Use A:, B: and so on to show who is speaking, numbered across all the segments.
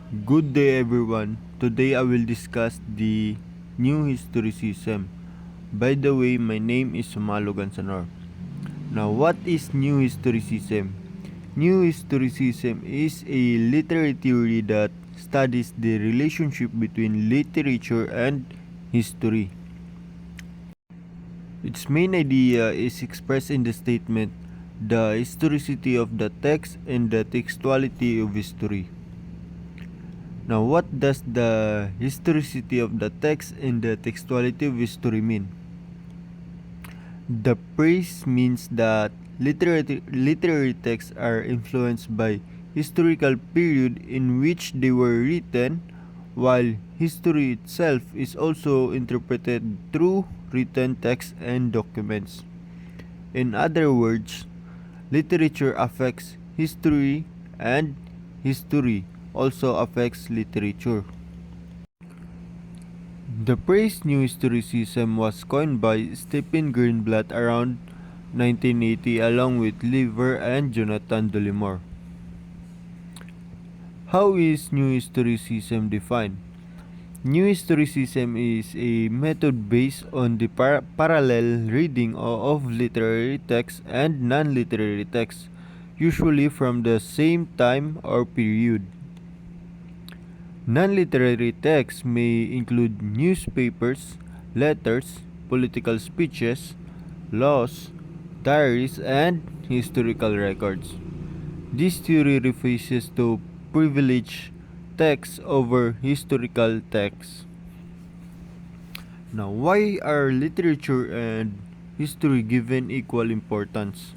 A: Good day everyone. Today I will discuss the new historicism. By the way, my name is Sumalo Gansanor. Now, what is new historicism? New historicism is a literary theory that studies the relationship between literature and history. Its main idea is expressed in the statement, the historicity of the text and the textuality of history. Now, what does the historicity of the text and the textuality of history mean? The phrase means that literary texts are influenced by historical period in which they were written, while history itself is also interpreted through written texts and documents. In other words, literature affects history and history also affects literature. The phrase New Historicism was coined by Stephen Greenblatt around 1980 along with Lever and Jonathan Dollimore. How is New Historicism defined? New Historicism is a method based on the parallel reading of literary texts and non-literary texts, usually from the same time or period. Non-literary texts may include newspapers, letters, political speeches, laws, diaries, and historical records. This theory refuses to privilege texts over historical texts. Now, why are literature and history given equal importance?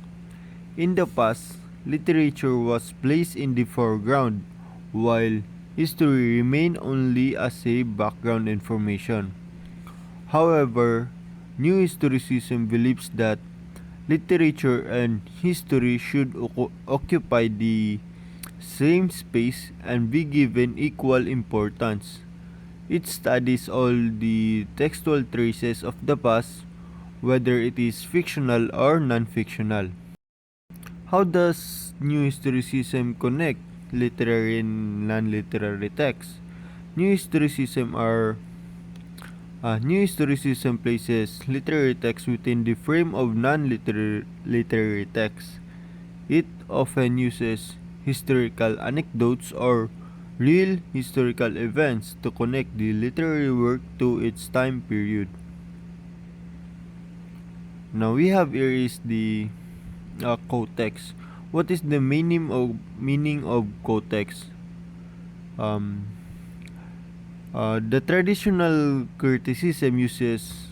A: In the past, literature was placed in the foreground, while history remained only as a background information. However, New Historicism believes that literature and history should occupy the same space and be given equal importance. It studies all the textual traces of the past, whether it is fictional or non-fictional. How does New Historicism connect literary and non-literary texts? New Historicism are New Historicism places literary texts within the frame of non-literary texts. It often uses historical anecdotes or real historical events to connect the literary work to its time period. Now we have here is the cotext. What is the meaning of cotext? Um, the traditional criticism uses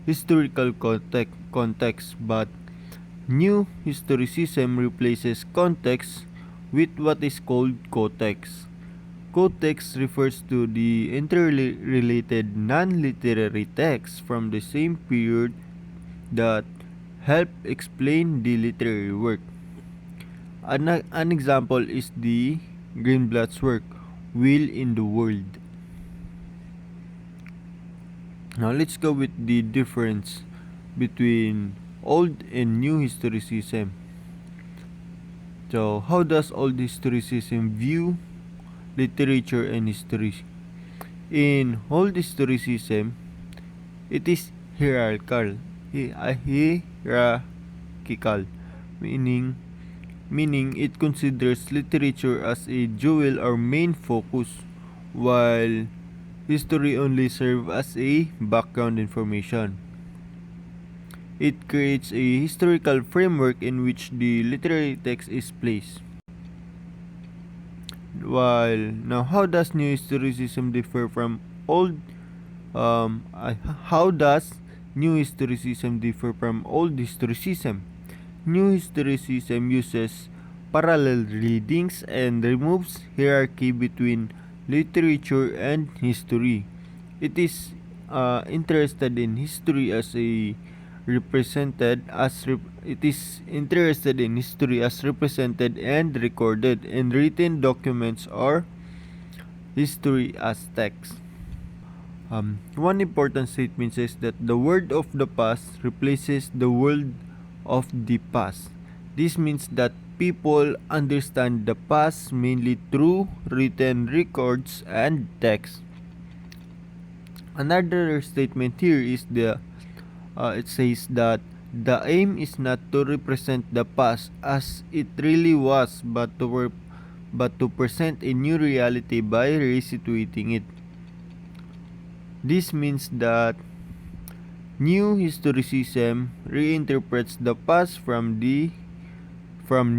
A: historical context, but new historicism replaces context with what is called cotext. Cotext refers to the interrelated non-literary texts from the same period that help explain the literary work. An example is the Greenblatt's work, Will in the World. Now let's go with the difference between old and new historicism. So, how does old historicism view literature and history? In old historicism, it is hierarchical, meaning it considers literature as a jewel or main focus, while history only serves as a background information. It creates a historical framework in which the literary text is placed. While now, how does new historicism differ from old? How does new historicism differ from old historicism? New historicism uses parallel readings and removes hierarchy between literature and history. It is interested in history as a it is interested in history as represented and recorded in written documents or history as text. One important statement says that the word of the past replaces the word of the past. This means that people understand the past mainly through written records and text. Another statement here is it says that the aim is not to represent the past as it really was, but to present a new reality by resituating it. This means that new historicism reinterprets the past from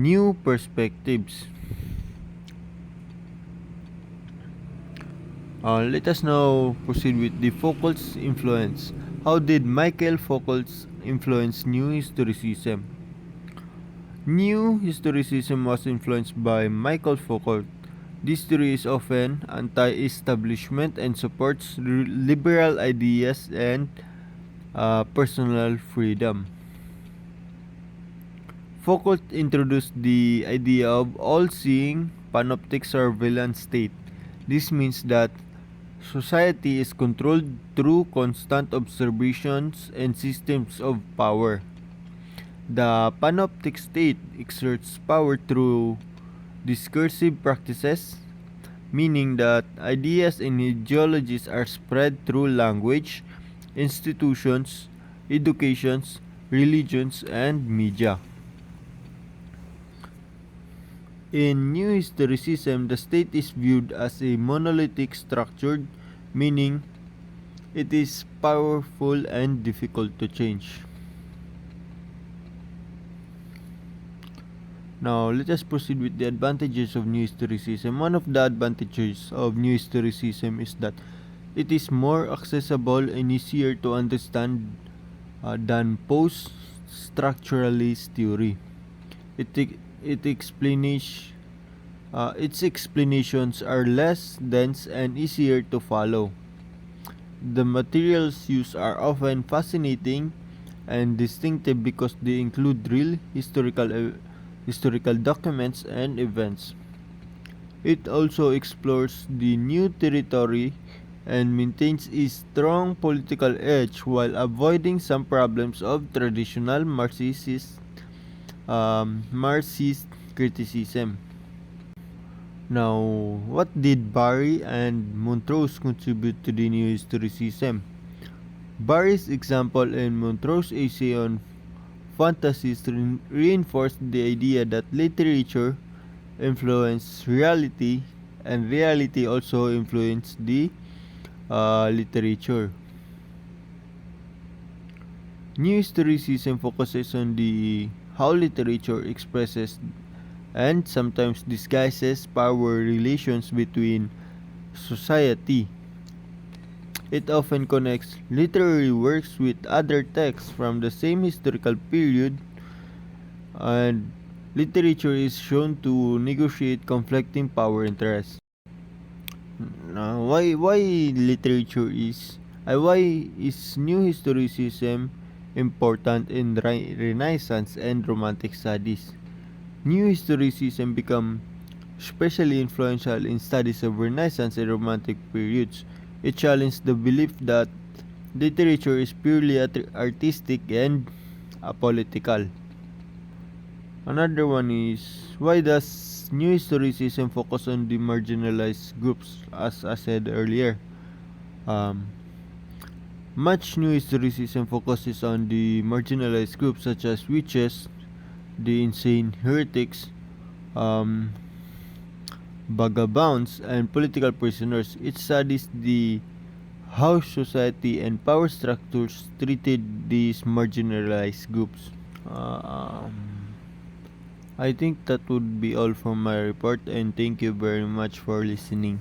A: new perspectives. Let us now proceed with the Foucault's influence. How did Michael Foucault influence New Historicism? New Historicism was influenced by Michael Foucault. This theory is often anti-establishment and supports liberal ideas and personal freedom. Foucault introduced the idea of all-seeing panoptic surveillance state. This means that society is controlled through constant observations and systems of power. The panoptic state exerts power through discursive practices, meaning that ideas and ideologies are spread through language, institutions, educations, religions, and media. In New Historicism, the state is viewed as a monolithic structure, meaning it is powerful and difficult to change. Now, let us proceed with the advantages of New Historicism. One of the advantages of New Historicism is that it is more accessible and easier to understand than post-structuralist theory. Its explanations are less dense and easier to follow. The materials used are often fascinating and distinctive because they include real historical documents and events. It also explores the new territory and maintains a strong political edge while avoiding some problems of traditional Marxist criticism. Now, what did Barry and Montrose contribute to the new historicism? Barry's example and Montrose's essay on fantasies reinforced the idea that literature influenced reality and reality also influenced the literature. New historicism focuses on the how literature expresses and sometimes disguises power relations between society. It often connects literary works with other texts from the same historical period, and literature is shown to negotiate conflicting power interests. Now, why is new historicism important in Renaissance and Romantic studies? New historicism became especially influential in studies of Renaissance and Romantic periods. It challenged the belief that literature is purely artistic and apolitical. Another one is, why does New Historicism focus on the marginalized groups, as I said earlier? Um, Much New Historicism focuses on the marginalized groups such as witches, the insane heretics, um, vagabonds, and political prisoners. It studies the how society and power structures treated these marginalized groups. I think that would be all from my report, and thank you very much for listening.